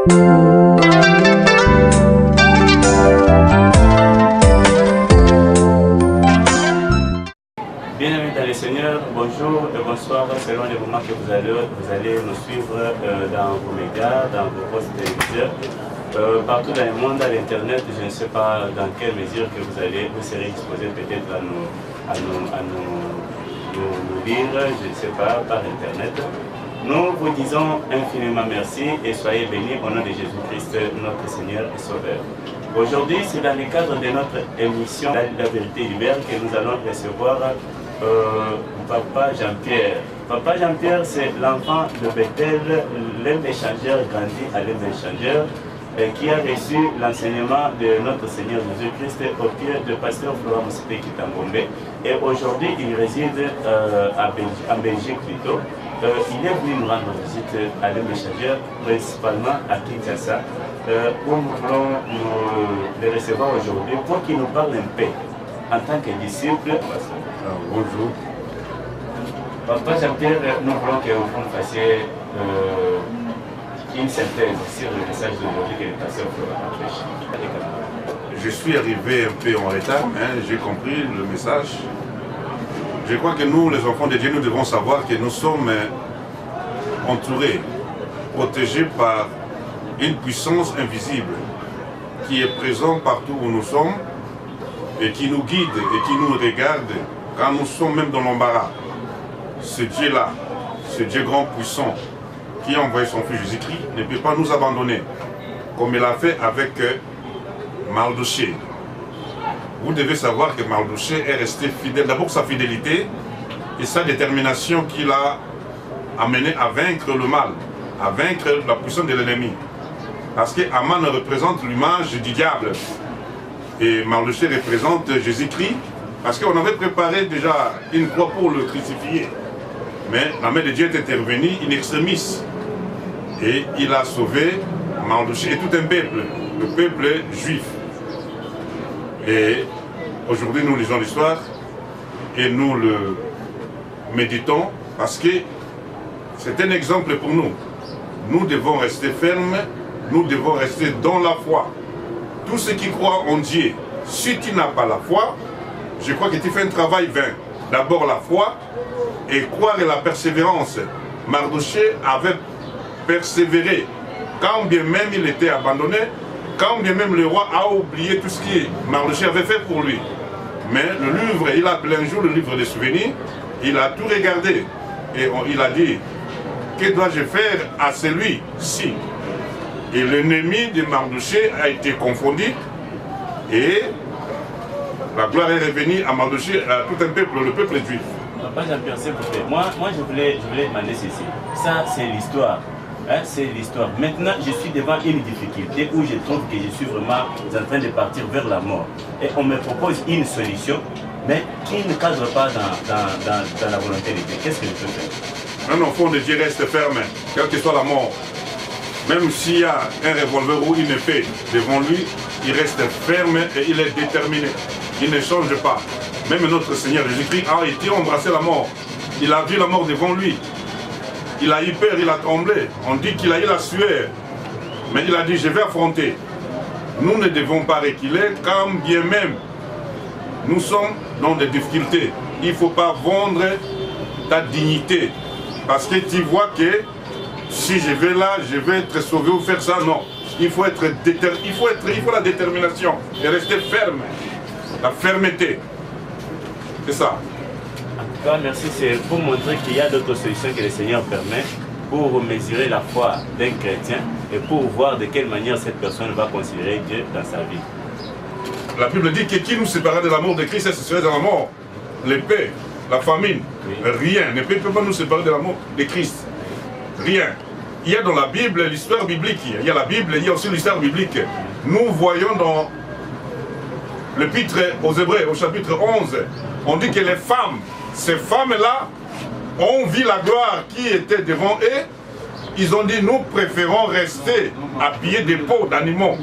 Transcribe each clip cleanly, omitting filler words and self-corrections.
Bien-aimés dans le Seigneur, bonjour et bonsoir selon les moments que vous allez nous suivre dans vos médias, dans vos postes téléviseurs, partout dans le monde, à l'internet. Je ne sais pas dans quelle mesure que vous serez disposés peut-être à nous lire, je ne sais pas, par internet. Nous vous disons infiniment merci et soyez bénis au nom de Jésus-Christ, notre Seigneur et Sauveur. Aujourd'hui, c'est dans le cadre de notre émission La Vérité libère que nous allons recevoir Papa Jean-Pierre. Papa Jean-Pierre, c'est l'enfant de Bethel, l'un des changeurs grandi à l'un des changeurs, qui a reçu l'enseignement de notre Seigneur Jésus-Christ au pied de pasteur Florent Moussipé Kitambombe. Et aujourd'hui, il réside en Belgique plutôt. Il est venu nous rendre visite à l'un des changeurs, principalement à Kinshasa, où nous voulons le recevoir aujourd'hui pour qu'il nous parle un peu en tant que disciple. Bonjour. Papa Jean-Pierre, nous voulons que vous fassiez une synthèse sur le message d'aujourd'hui que le pasteur Florent a prêché. Je suis arrivé un peu en retard, j'ai compris le message. Je crois que nous, les enfants de Dieu, nous devons savoir que nous sommes entourés, protégés par une puissance invisible qui est présente partout où nous sommes et qui nous guide et qui nous regarde quand nous sommes même dans l'embarras. Ce Dieu-là, ce Dieu grand puissant qui a envoyé son Fils Jésus-Christ ne peut pas nous abandonner comme il a fait avec Mardochée. Vous devez savoir que Mardochée est resté fidèle, d'abord sa fidélité et sa détermination qui l'a amené à vaincre le mal, à vaincre la puissance de l'ennemi. Parce que Aman représente l'image du diable et Mardochée représente Jésus-Christ, parce qu'on avait préparé déjà une croix pour le crucifier. Mais la main de Dieu est intervenue in extremis et il a sauvé Mardochée et tout un peuple, le peuple juif. Et aujourd'hui, nous lisons l'histoire et nous le méditons parce que c'est un exemple pour nous. Nous devons rester fermes, nous devons rester dans la foi. Tous ceux qui croient en Dieu, si tu n'as pas la foi, je crois que tu fais un travail vain. D'abord la foi et croire et la persévérance. Mardochée avait persévéré, quand bien même il était abandonné, quand bien même le roi a oublié tout ce que Mardochée avait fait pour lui. Mais le livre, il a appelé un jour le livre des souvenirs, il a tout regardé et il a dit, que dois-je faire à celui-ci? Et l'ennemi de Mardochée a été confondu et la gloire est revenue à Mardochée, à tout un peuple, le peuple juif. Papa Jean-Pierre, s'il vous plaît, moi je voulais demander ceci. Ça, c'est l'histoire. Hein, c'est l'histoire. Maintenant, je suis devant une difficulté où je trouve que je suis vraiment en train de partir vers la mort. Et on me propose une solution, mais qui ne cadre pas dans la volonté de Dieu. Qu'est-ce que je peux faire? Un enfant de Dieu reste ferme, quelle que soit la mort. Même s'il y a un revolver ou une épée devant lui, il reste ferme et il est déterminé. Il ne change pas. Même notre Seigneur Jésus-Christ a été embrassé la mort. Il a vu la mort devant lui. Il a eu peur, il a tremblé. On dit qu'il a eu la sueur. Mais il a dit, je vais affronter. Nous ne devons pas reculer, quand bien même nous sommes dans des difficultés. Il ne faut pas vendre ta dignité. Parce que tu vois que si je vais là, je vais être sauvé ou faire ça. Non. Il faut être il faut la détermination et rester ferme. La fermeté. C'est ça. En tout cas, merci. C'est pour montrer qu'il y a d'autres solutions que le Seigneur permet pour mesurer la foi d'un chrétien et pour voir de quelle manière cette personne va considérer Dieu dans sa vie. La Bible dit que qui nous séparera de l'amour de Christ, ce serait dans la mort. L'épée, la famine, oui. Rien ne peut pas nous séparer de l'amour de Christ. Rien. Il y a dans la Bible l'histoire biblique. Il y a la Bible, il y a aussi l'histoire biblique. Nous voyons dans l'épître aux Hébreux, au chapitre 11, on dit que les femmes, ces femmes-là, ont vu la gloire qui était devant eux. Ils ont dit, nous préférons rester habillés de peaux d'animaux,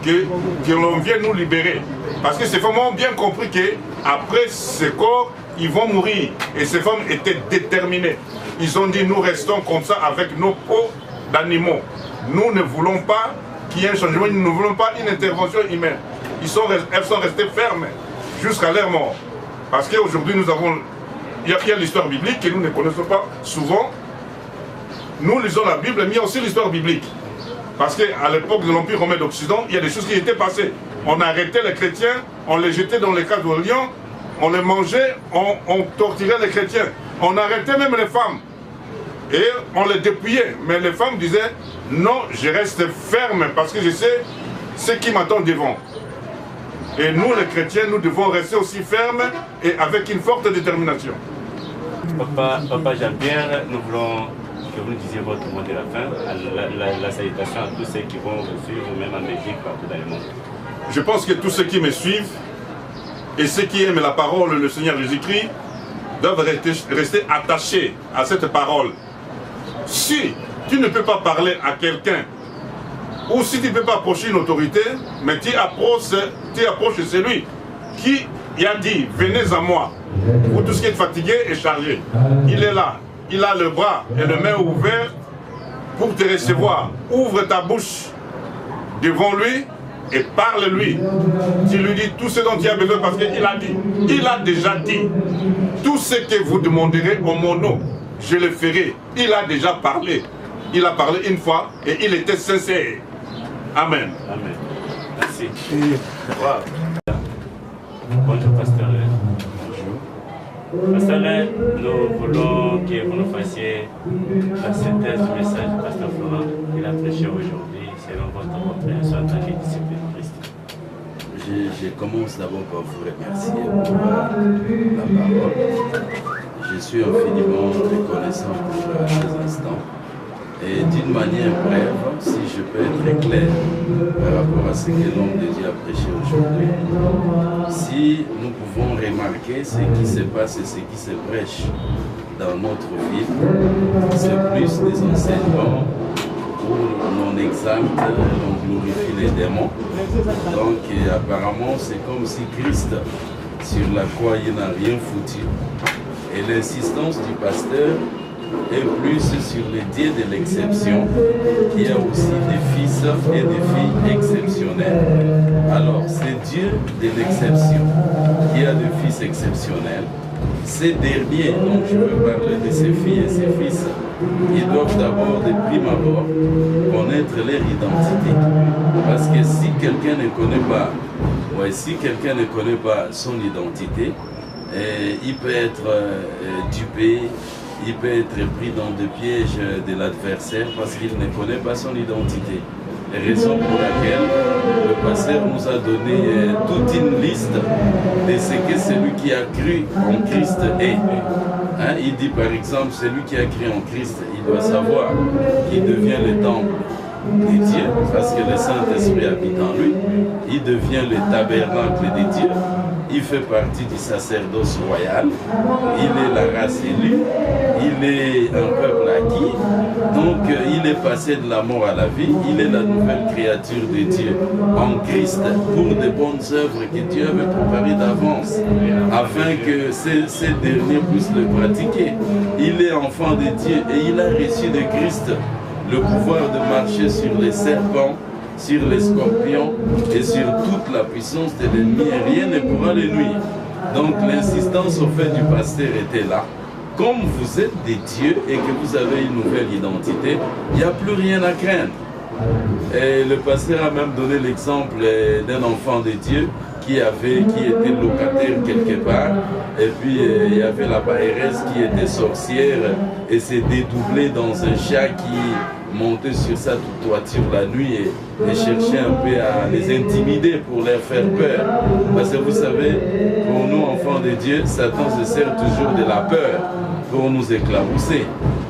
que l'on vienne nous libérer. Parce que ces femmes ont bien compris qu'après ce corps, ils vont mourir. Et ces femmes étaient déterminées. Ils ont dit, nous restons comme ça avec nos peaux d'animaux. Nous ne voulons pas qu'il y ait un changement, nous ne voulons pas une intervention humaine. Elles sont restées fermes jusqu'à leur mort. Parce qu'aujourd'hui, il y a l'histoire biblique que nous ne connaissons pas souvent. Nous lisons la Bible, mais il y a aussi l'histoire biblique. Parce qu'à l'époque de l'Empire romain d'Occident, il y a des choses qui étaient passées. On arrêtait les chrétiens, on les jetait dans les cages de lions, on les mangeait, on torturait les chrétiens. On arrêtait même les femmes. Et on les dépouillait. Mais les femmes disaient, non, je reste ferme parce que je sais ce qui m'attend devant. Et nous, les chrétiens, nous devons rester aussi fermes et avec une forte détermination. Papa Jean-Pierre, nous voulons que vous nous disiez votre mot de la fin, la salutation à tous ceux qui vont vous suivre, même en Belgique, partout dans le monde. Je pense que tous ceux qui me suivent et ceux qui aiment la parole, le Seigneur Jésus-Christ, doivent rester attachés à cette parole. Si tu ne peux pas parler à quelqu'un, ou si tu ne peux pas approcher une autorité, mais tu approches celui qui a dit, venez à moi, vous tous qui êtes fatigués et chargés. Il est là, il a le bras et les mains ouvertes pour te recevoir. Ouvre ta bouche devant lui et parle-lui. Tu lui dis tout ce dont tu as besoin parce qu'il a dit. Il a déjà dit. Tout ce que vous demanderez en mon nom, je le ferai. Il a déjà parlé. Il a parlé une fois et il était sincère. Amen. Amen. Merci. Wow. Bonjour, pasteur. Bonjour. Pasteur, nous voulons que vous nous fassiez la synthèse du message du pasteur Florent qu'il a prêché aujourd'hui selon votre compréhension en tant que disciple de Christ. Je commence d'abord par vous remercier pour la parole. Je suis infiniment reconnaissant pour ces instants. Et d'une manière brève, si je peux être clair par rapport à ce que l'homme de Dieu a prêché aujourd'hui, si nous pouvons remarquer ce qui se passe et ce qui se prêche dans notre vie, c'est plus des enseignements où l'on exalte, l'on glorifie les démons. Donc apparemment c'est comme si Christ sur la croix il n'a rien foutu. Et l'insistance du pasteur et plus sur les dieux de l'exception, il y a aussi des fils et des filles exceptionnels. Alors, ces dieux de l'exception, il y a des fils exceptionnels. Ces derniers, dont je veux parler de ces filles et ces fils, ils doivent d'abord, de prime abord, connaître leur identité. Parce que si quelqu'un ne connaît pas son identité, il peut être dupé, il peut être pris dans des pièges de l'adversaire parce qu'il ne connaît pas son identité. Raison pour laquelle le pasteur nous a donné toute une liste de ce que celui qui a cru en Christ est. Hein, il dit par exemple, celui qui a cru en Christ, il doit savoir qu'il devient le temple de Dieu parce que le Saint-Esprit habite en lui. Il devient le tabernacle de Dieu. Il fait partie du sacerdoce royal, il est la race élue, il est un peuple acquis, donc il est passé de la mort à la vie, il est la nouvelle créature de Dieu en Christ pour de bonnes œuvres que Dieu avait préparées d'avance, afin que ces derniers puissent le pratiquer. Il est enfant de Dieu et il a reçu de Christ le pouvoir de marcher sur les serpents, sur les scorpions et sur toute la puissance de l'ennemi et rien ne pourra les nuire. Donc l'insistance au fait du pasteur était là. Comme vous êtes des dieux et que vous avez une nouvelle identité, il n'y a plus rien à craindre. Et le pasteur a même donné l'exemple d'un enfant de Dieu qui était locataire quelque part, et puis il y avait la bailleresse qui était sorcière et s'est dédoublée dans un chat qui montait sur sa toiture la nuit et cherchait un peu à les intimider pour leur faire peur. Parce que vous savez, pour nous enfants de Dieu, Satan se sert toujours de la peur pour nous éclabousser.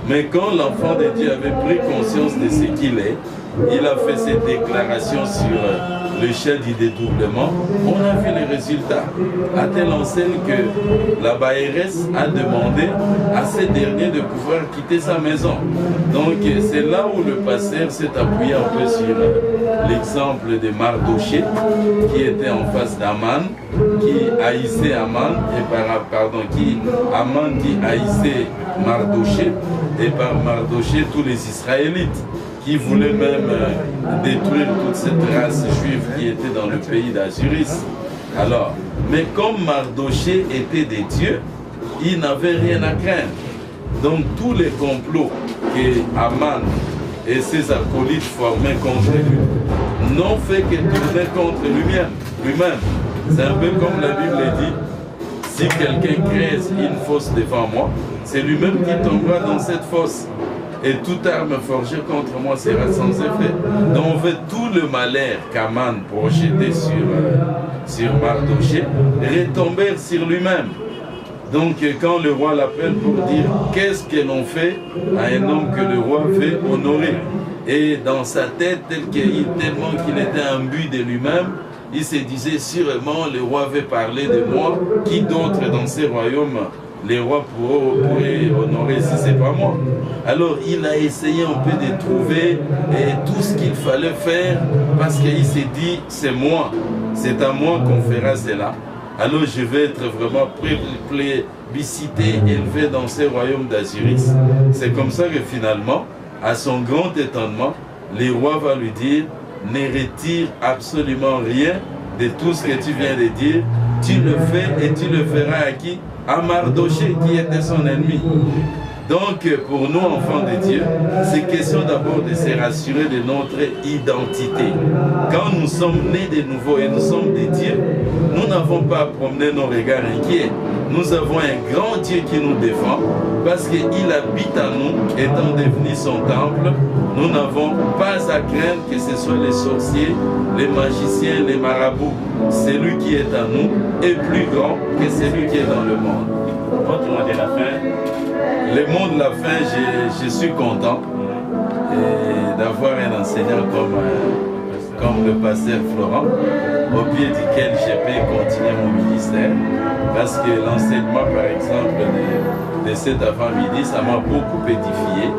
Mais quand l'enfant de Dieu avait pris conscience de ce qu'il est, il a fait cette déclaration sur le chef du dédoublement, on a vu les résultats. À telle enseigne que la bailleresse a demandé à ces derniers de pouvoir quitter sa maison. Donc c'est là où le pasteur s'est appuyé un peu sur l'exemple de Mardoché, qui était en face d'Aman, qui haïssait Aman, Aman qui haïssait Mardoché, et par Mardoché tous les Israélites qui voulait même détruire toute cette race juive qui était dans le pays d'Azuris. Alors, mais comme Mardoché était des dieux, il n'avait rien à craindre. Donc tous les complots que Haman et ses acolytes formaient contre lui n'ont fait que tourner contre lui-même. C'est un peu comme la Bible dit, si quelqu'un creuse une fosse devant moi, c'est lui-même qui tombera dans cette fosse. Et toute arme forgée contre moi sera sans effet. Donc on fait tout le malheur qu'Aman projetait sur Mardoché retomber sur lui-même. Donc quand le roi l'appelle pour dire qu'est-ce que l'on fait à un homme que le roi veut honorer. Et dans sa tête, tellement qu'il était imbu de lui-même, il se disait sûrement le roi veut parler de moi, qui d'autre dans ces royaumes les rois pourraient honorer si ce n'est pas moi. Alors il a essayé un peu de trouver tout ce qu'il fallait faire parce qu'il s'est dit c'est moi, c'est à moi qu'on fera cela. Alors je vais être vraiment plébiscité, élevé dans ces royaumes d'Azuris. C'est comme ça que finalement, à son grand étonnement, le roi va lui dire ne retire absolument rien de tout ce que tu viens de dire. Tu le fais et tu le feras à qui? À Mardoché qui était son ennemi. Donc pour nous enfants de Dieu, c'est question d'abord de se rassurer de notre identité. Quand nous sommes nés de nouveau et nous sommes des dieux, nous n'avons pas à promener nos regards inquiets. Nous avons un grand Dieu qui nous défend parce qu'il habite en nous, étant devenu son temple. Nous n'avons pas à craindre que ce soit les sorciers, les magiciens, les marabouts. Celui qui est en nous est plus grand que celui qui est dans le monde. Votre mot de la fin? Le mot de la fin, je suis content d'avoir un enseignant comme le pasteur Florent, au pied duquel je peux continuer mon ministère. Parce que l'enseignement, par exemple, de cet avant-midi, ça m'a beaucoup édifié.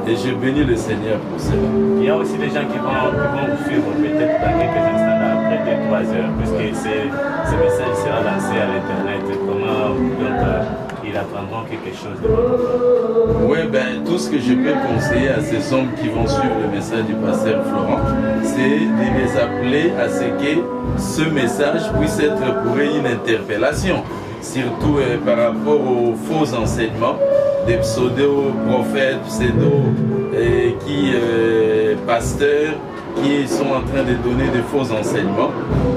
Et je bénis le Seigneur pour cela. Il y a aussi des gens qui vont vous suivre peut-être dans quelques instants, après 2-3 heures, puisque ce message sera lancé à l'Internet. Comment ils apprendront quelque chose de bon? Oui, ben, tout ce que je peux conseiller à ces hommes qui vont suivre le message du pasteur Florent, c'est de les appeler à ce que ce message puisse être pour eux une interpellation, surtout par rapport aux faux enseignements des pseudo-prophètes, pasteurs qui sont en train de donner de faux enseignements.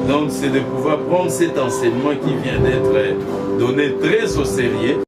Donc c'est de pouvoir prendre cet enseignement qui vient d'être donné très au sérieux